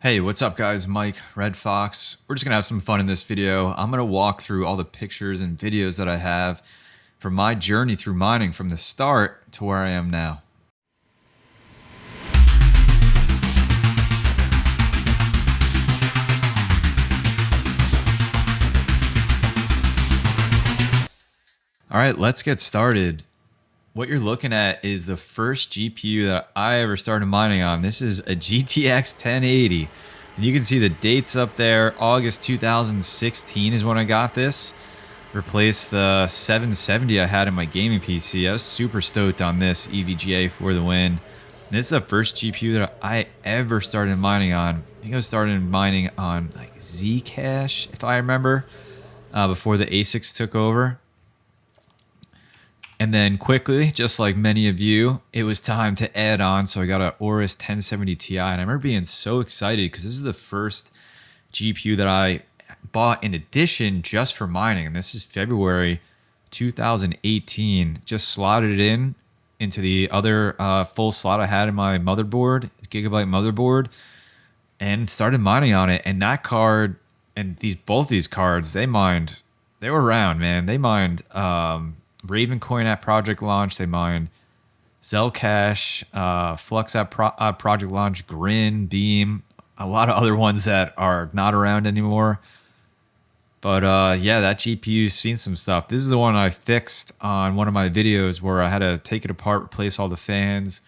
Hey, what's up guys? Mike, Red Fox. We're just gonna have some fun in this video. I'm gonna walk through all the pictures and videos that I have from my journey through mining from the start to where I am now. All right, let's get started. What you're looking at is the first GPU that I ever started mining on. This is a GTX 1080. And you can see the dates up there. August 2016 is when I got this. Replaced the 770 I had in my gaming PC. I was super stoked on this EVGA for the win. This is the first GPU that I ever started mining on. I think I started mining on like Zcash, if I remember, before the ASICs took over. And then quickly, just like many of you, it was time to add on. So I got an Aorus 1070 Ti, and I remember being so excited because this is the first GPU that I bought in addition just for mining. And this is February 2018. Just slotted it into the other full slot I had in my motherboard, Gigabyte motherboard, and started mining on it. And that card and both these cards, they were around, man. They mined Ravencoin at project launch. They mined Zcash, Flux at project launch, Grin, Beam, a lot of other ones that are not around anymore. But yeah, that GPU's seen some stuff. This is the one I fixed on one of my videos where I had to take it apart, replace all the fans,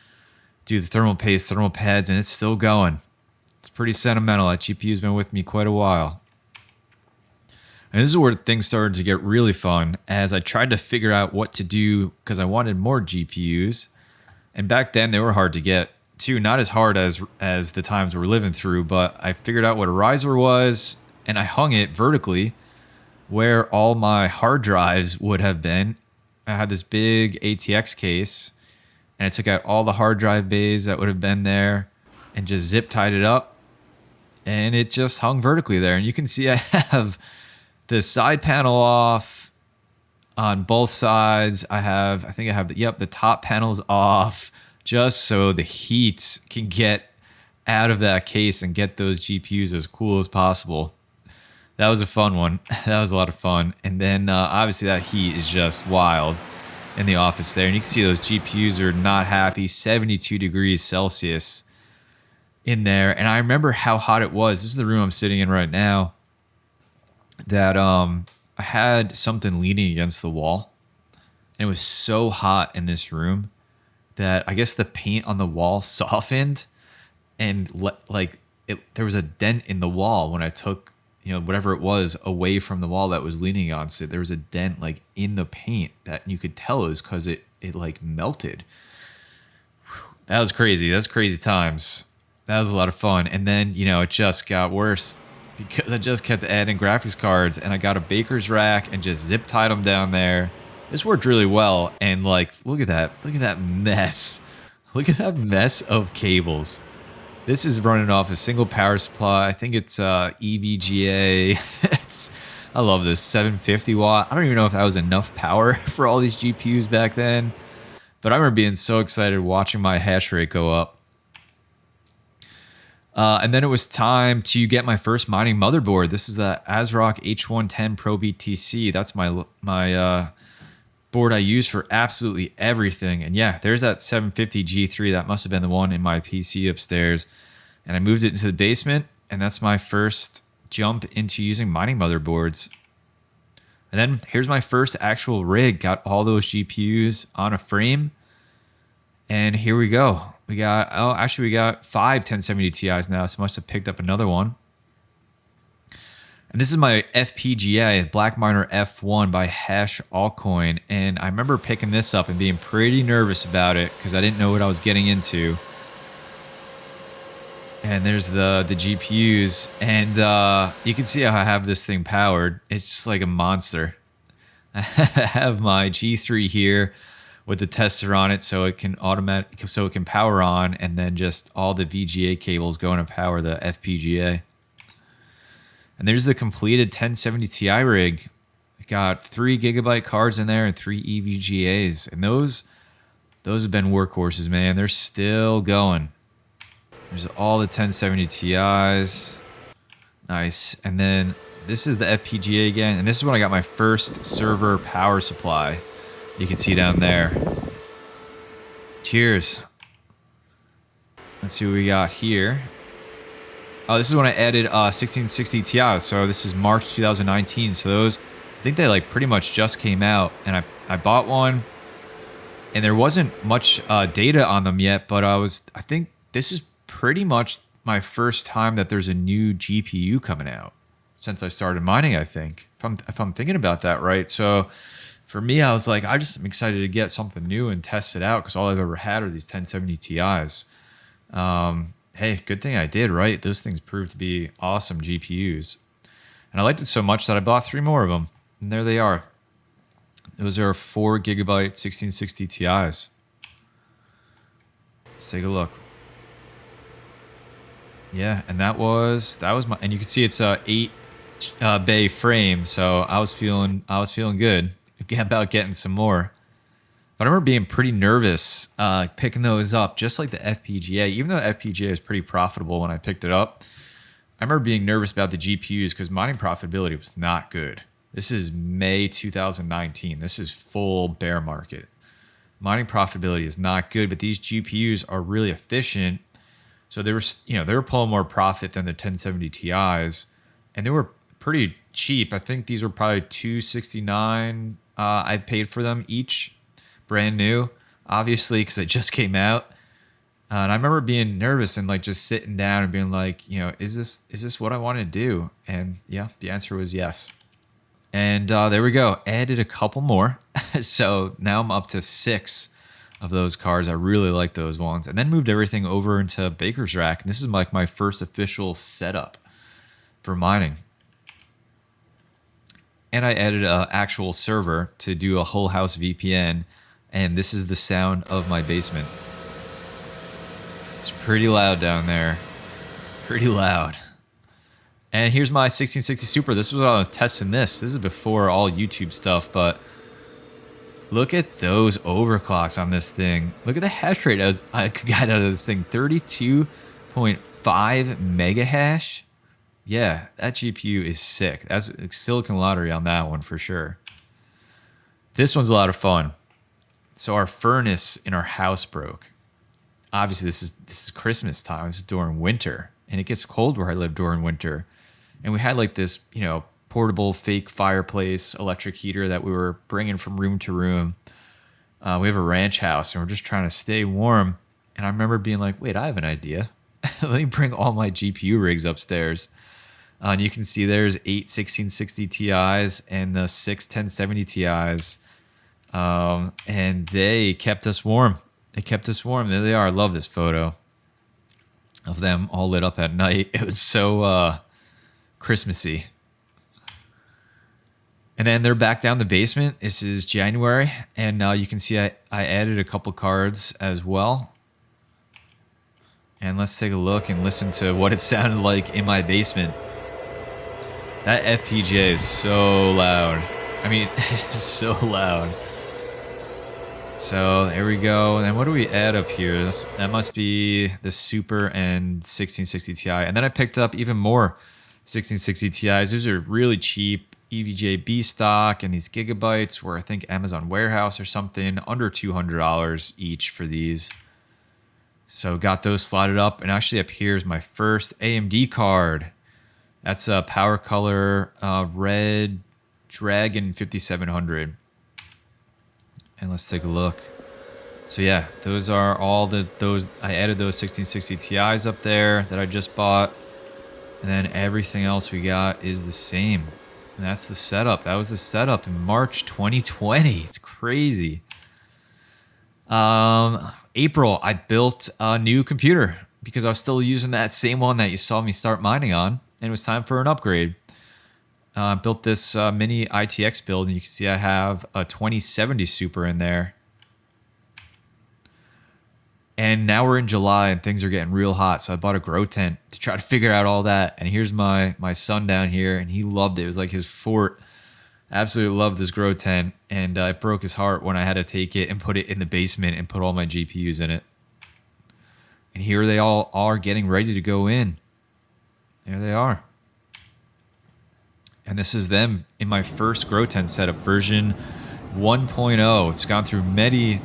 do the thermal paste, thermal pads, and it's still going. It's pretty sentimental. That GPU's been with me quite a while. And this is where things started to get really fun as I tried to figure out what to do because I wanted more GPUs. And back then they were hard to get too. Not as hard as the times we're living through, but I figured out what a riser was and I hung it vertically where all my hard drives would have been. I had this big ATX case and I took out all the hard drive bays that would have been there and just zip tied it up. And it just hung vertically there. And you can see I have the side panel off on both sides. I think I have the top panel's off just so the heat can get out of that case and get those GPUs as cool as possible. That was a fun one. That was a lot of fun. And then obviously that heat is just wild in the office there. And you can see those GPUs are not happy, 72 degrees Celsius in there. And I remember how hot it was. This is the room I'm sitting in right now. That I had something leaning against the wall, and it was so hot in this room that I guess the paint on the wall softened, and there was a dent in the wall when I took whatever it was away from the wall that was leaning on. So there was a dent like in the paint that you could tell it was because it like melted. That was crazy. That's crazy times. That was a lot of fun. And then it just got worse, because I just kept adding graphics cards and I got a baker's rack and just zip tied them down there. This worked really well. And like, look at that mess. Look at that mess of cables. This is running off a single power supply. I think it's EVGA. I love this 750 watt. I don't even know if that was enough power for all these GPUs back then, but I remember being so excited watching my hash rate go up. And then it was time to get my first mining motherboard. This is the ASRock H110 Pro BTC. That's my board I use for absolutely everything. And yeah, there's that 750 G3. That must have been the one in my PC upstairs. And I moved it into the basement, and that's my first jump into using mining motherboards. And then here's my first actual rig. Got all those GPUs on a frame. And here we go. We got 5 1070 Ti's now, so I must have picked up another one. And this is my FPGA, BlackMiner F1 by Hash Altcoin. And I remember picking this up and being pretty nervous about it because I didn't know what I was getting into. And there's the GPUs. And you can see how I have this thing powered. It's just like a monster. I have my G3 here with the tester on it, so it can power on, and then just all the VGA cables going to power the FPGA. And there's the completed 1070 Ti rig. Got 3 gigabyte cards in there and 3 EVGAs, and those have been workhorses, man. They're still going. There's all the 1070 Ti's. Nice. And then this is the FPGA again. And this is when I got my first server power supply. You can see down there. Cheers. Let's see what we got here. Oh, this is when I added 1660 Ti. So this is March 2019. So those, I think they like pretty much just came out. And I bought one. And there wasn't much data on them yet. But I think this is pretty much my first time that there's a new GPU coming out since I started mining, I think. If I'm thinking about that right. So for me, I was like, I'm excited to get something new and test it out because all I've ever had are these 1070 Ti's. Hey, good thing I did, right? Those things proved to be awesome GPUs. And I liked it so much that I bought 3 more of them. And there they are. Those are 4 gigabyte 1660 Ti's. Let's take a look. Yeah, and that was my, and you can see it's a 8 bay frame, so I was feeling good about getting some more. But I remember being pretty nervous picking those up, just like the FPGA. Even though the FPGA is pretty profitable when I picked it up, I remember being nervous about the GPUs because mining profitability was not good. This is May 2019. This is full bear market. Mining profitability is not good, but these GPUs are really efficient. So they were pulling more profit than the 1070 Ti's, and they were pretty cheap. I think these were probably $269. I paid for them each, brand new, obviously, because they just came out. And I remember being nervous and like just sitting down and being like, is this what I want to do? And yeah, the answer was yes. And there we go. Added a couple more, so now I'm up to 6 of those cards. I really like those ones. And then moved everything over into Baker's Rack. And this is like my first official setup for mining. And I added an actual server to do a whole house VPN. And this is the sound of my basement. It's pretty loud down there. Pretty loud. And here's my 1660 Super. This was when I was testing this. This is before all YouTube stuff, but look at those overclocks on this thing. Look at the hash rate I got out of this thing. 32.5 mega hash. Yeah, that GPU is sick. That's Silicon Lottery on that one for sure. This one's a lot of fun. So our furnace in our house broke. Obviously, this is Christmas time. This is during winter, and it gets cold where I live during winter. And we had like this, portable fake fireplace electric heater that we were bringing from room to room. We have a ranch house and we're just trying to stay warm. And I remember being like, wait, I have an idea. Let me bring all my GPU rigs upstairs. And you can see there's 8 1660 Ti's and the 6 1070 Ti's. And they kept us warm. There they are. I love this photo of them all lit up at night. It was so Christmassy. And then they're back down the basement. This is January. And now you can see I added a couple cards as well. And let's take a look and listen to what it sounded like in my basement. That FPGA is so loud. I mean, it's so loud. So there we go. And then what do we add up here? That must be the Super and 1660 Ti. And then I picked up even more 1660 Ti's. Those are really cheap. EVGA B stock, and these gigabytes were, I think, Amazon Warehouse or something, under $200 each for these. So got those slotted up, and actually up here is my first AMD card. That's a Power Color Red Dragon 5700. And let's take a look. So yeah, those are all those. I added those 1660 Ti's up there that I just bought, and then everything else we got is the same. And that's the setup. That was the setup in March 2020. It's crazy. April, I built a new computer because I was still using that same one that you saw me start mining on, and it was time for an upgrade. I built this mini ITX build, and you can see I have a 2070 Super in there. And now we're in July and things are getting real hot. So I bought a grow tent to try to figure out all that. And here's my son down here, and he loved it. It was like his fort. Absolutely loved this grow tent. And it broke his heart when I had to take it and put it in the basement and put all my GPUs in it. And here they all are getting ready to go in. There they are. And this is them in my first grow tent setup, version 1.0. It's gone through many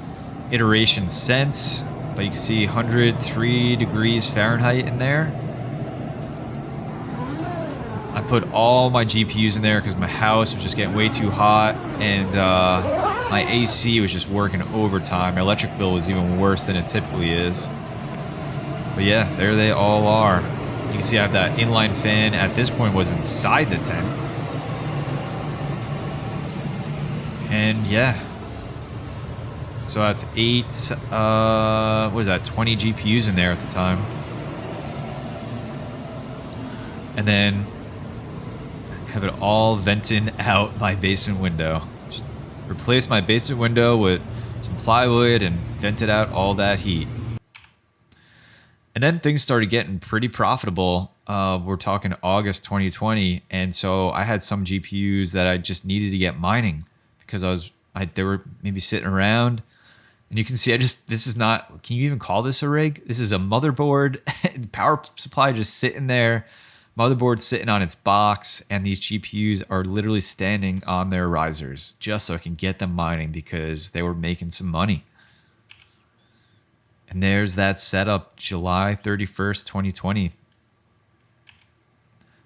iterations since, but you can see 103 degrees Fahrenheit in there. I put all my GPUs in there because my house was just getting way too hot, and my AC was just working overtime. My electric bill was even worse than it typically is. But yeah, there they all are. You can see I have that inline fan. At this point was inside the tent. And yeah. So that's 20 GPUs in there at the time. And then have it all venting out my basement window. Just replace my basement window with some plywood and vented out all that heat. And then things started getting pretty profitable. We're talking August 2020, and so I had some GPUs that I just needed to get mining because they were maybe sitting around. And you can see this is not, can you even call this a rig? This is a motherboard, power supply just sitting there. Motherboard sitting on its box, and these GPUs are literally standing on their risers just so I can get them mining because they were making some money. And there's that setup, July 31st, 2020.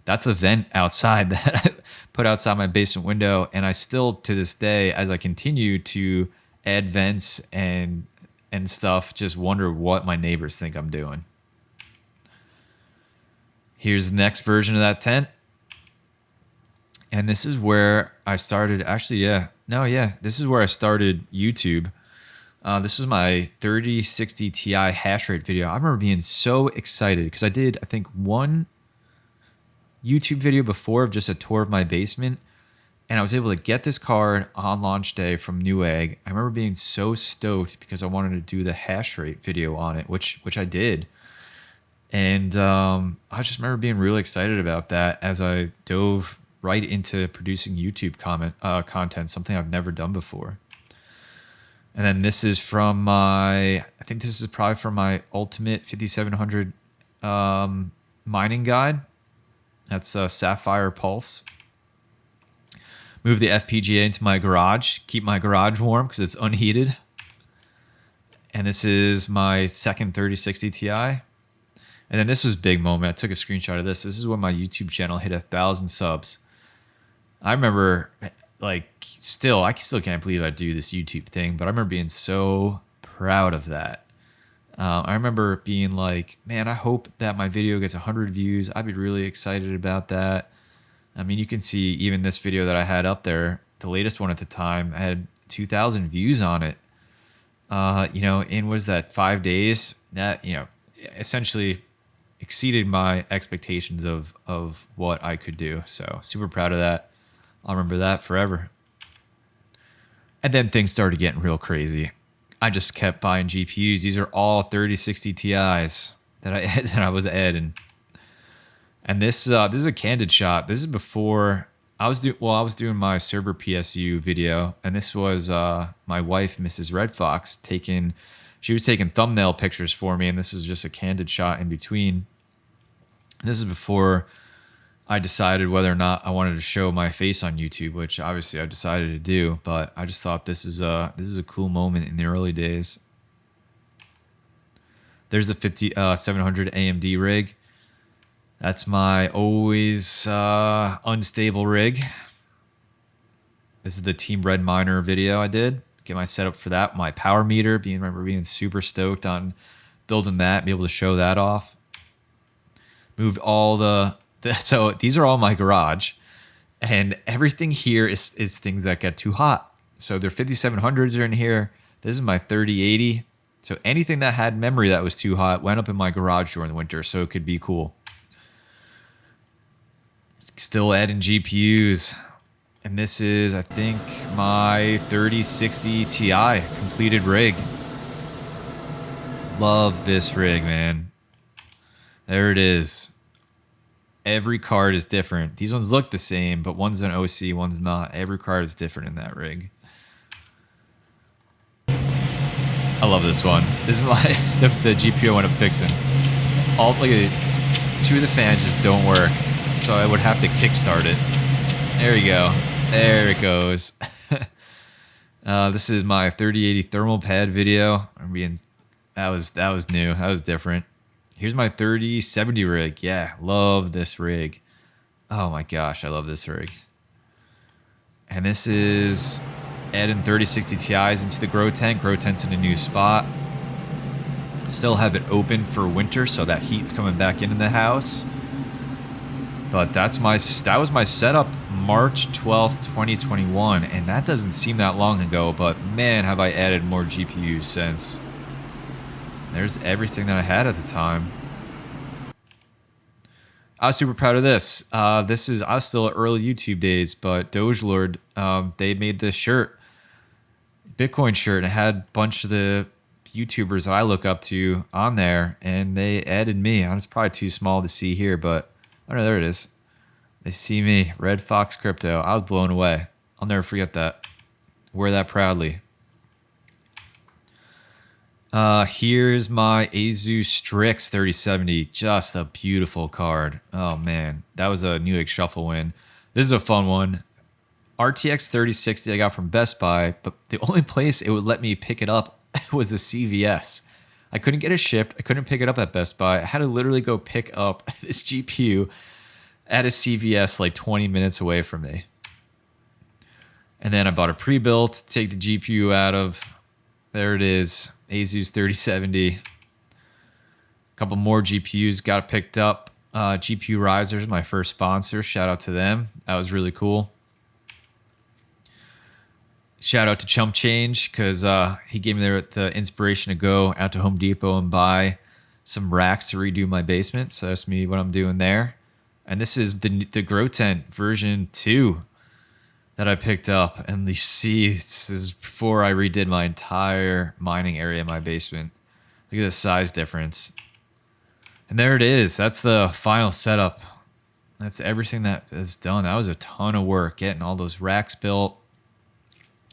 That's the vent outside that I put outside my basement window, and I still, to this day, as I continue to add vents and stuff, just wonder what my neighbors think I'm doing. Here's the next version of that tent. And this is where I started, this is where I started YouTube. This was my 3060 Ti hash rate video. I remember being so excited because I did, I think, one YouTube video before of just a tour of my basement. And I was able to get this card on launch day from Newegg. I remember being so stoked because I wanted to do the hash rate video on it, which I did. And I just remember being really excited about that as I dove right into producing YouTube content, something I've never done before. And then this is from I think this is probably from my Ultimate 5700 mining guide. That's Sapphire Pulse. Move the FPGA into my garage, keep my garage warm because it's unheated. And this is my second 3060 Ti. And then this was a big moment. I took a screenshot of this. This is when my YouTube channel hit 1,000 subs. I remember, I still can't believe I do this YouTube thing, but I remember being so proud of that. I remember being like, man, I hope that my video gets 100 views. I'd be really excited about that. I mean, you can see even this video that I had up there, the latest one at the time, I had 2,000 views on it. In was that 5 days? That, essentially exceeded my expectations of what I could do. So super proud of that. I'll remember that forever. And then things started getting real crazy. I just kept buying GPUs. These are all 3060 Ti's that I was adding. And this is a candid shot. This is before I was doing my Server PSU video, and this was my wife, Mrs. Red Fox, she was taking thumbnail pictures for me, and this is just a candid shot in between. This is before I decided whether or not I wanted to show my face on YouTube, which obviously I decided to do, but I just thought this is a cool moment in the early days. There's the 5700 AMD rig. That's my always unstable rig. This is the Team Red Miner video I did. Get my setup for that. My power meter, remember being super stoked on building that, be able to show that off. Moved all so these are all my garage, and everything here is things that get too hot. So their 5700s are in here. This is my 3080. So anything that had memory that was too hot went up in my garage during the winter, so it could be cool. Still adding GPUs. And this is, I think, my 3060 Ti completed rig. Love this rig, man. There it is. Every card is different. These ones look the same, but one's an OC, one's not. Every card is different in that rig. I love this one. This is my the GPU I went up fixing. All look at it. Two of the fans just don't work, so I would have to kickstart it. There you go. There it goes. This is my 3080 thermal pad video. That was new. That was different. Here's my 3070 rig. Yeah, love this rig. Oh my gosh, I love this rig. And this is adding 3060 Ti's into the grow tent. Grow tent's in a new spot. Still have it open for winter, so that heat's coming back into the house. But that was my setup March 12th, 2021, and that doesn't seem that long ago, but man, have I added more GPUs since. There's everything that I had at the time. I was super proud of this. I was still at early YouTube days, but Dogelord, they made this shirt, Bitcoin shirt, and it had a bunch of the YouTubers that I look up to on there, and they added me. It's probably too small to see here, but oh no, there it is. They see me, Red Fox Crypto. I was blown away. I'll never forget that. Wear that proudly. Here's my Asus Strix 3070. Just a beautiful card. Oh man, that was a Newegg Shuffle win. This is a fun one. RTX 3060 I got from Best Buy, but the only place it would let me pick it up was a CVS. I couldn't get it shipped. I couldn't pick it up at Best Buy. I had to literally go pick up this GPU at a CVS like 20 minutes away from me. And then I bought a pre-built to take the GPU out of. There it is, Asus 3070. A couple more GPUs got picked up. GPU Risers, my first sponsor. Shout out to them. That was really cool. Shout out to Chump Change, because he gave me the inspiration to go out to Home Depot and buy some racks to redo my basement. So that's me, what I'm doing there. And this is the Grow Tent version 2 that I picked up. And you see, this is before I redid my entire mining area in my basement. Look at the size difference. And there it is. That's the final setup. That's everything that is done. That was a ton of work, getting all those racks built,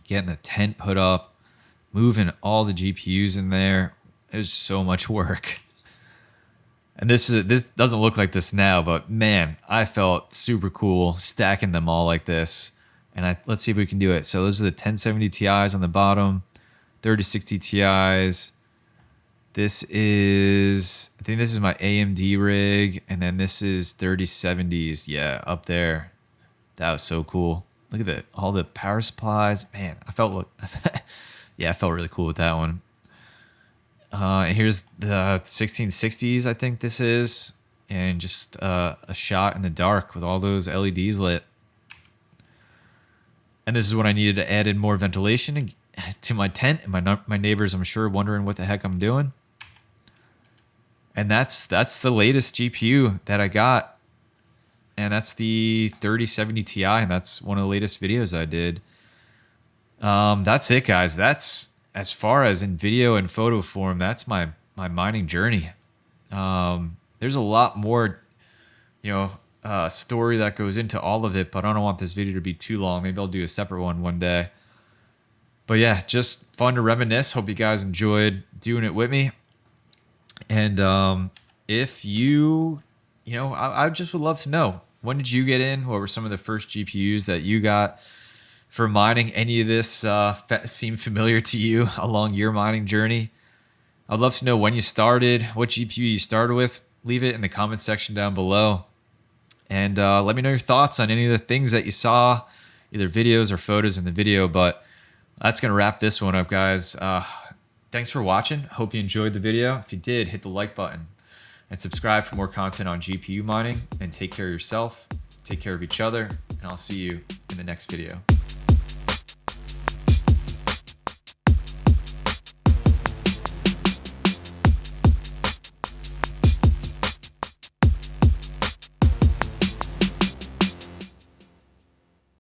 getting the tent put up, moving all the GPUs in there. It was so much work. And this doesn't look like this now, but man, I felt super cool stacking them all like this. And let's see if we can do it. So those are the 1070 Ti's on the bottom, 3060 Ti's. I think this is my AMD rig, and then this is 3070s. Yeah, up there. That was so cool. Look at all the power supplies. Man, I felt really cool with that one. And here's the 1660s, I think this is, and just a shot in the dark with all those LEDs lit. And this is when I needed to add in more ventilation to my tent, and my neighbors, I'm sure, wondering what the heck I'm doing. And that's the latest GPU that I got. And that's the 3070 Ti, and that's one of the latest videos I did. That's it, guys. That's, as far as in video and photo form, that's my mining journey. There's a lot more, story that goes into all of it, but I don't want this video to be too long. Maybe I'll do a separate one day. But yeah, just fun to reminisce. Hope you guys enjoyed doing it with me. And if I just would love to know, when did you get in? What were some of the first GPUs that you got for mining? Any of this seem familiar to you along your mining journey? I'd love to know when you started, what GPU you started with. Leave it in the comment section down below. And let me know your thoughts on any of the things that you saw, either videos or photos in the video. But that's going to wrap this one up, guys. Thanks for watching. Hope you enjoyed the video. If you did, hit the like button and subscribe for more content on GPU mining. And take care of yourself, take care of each other, and I'll see you in the next video.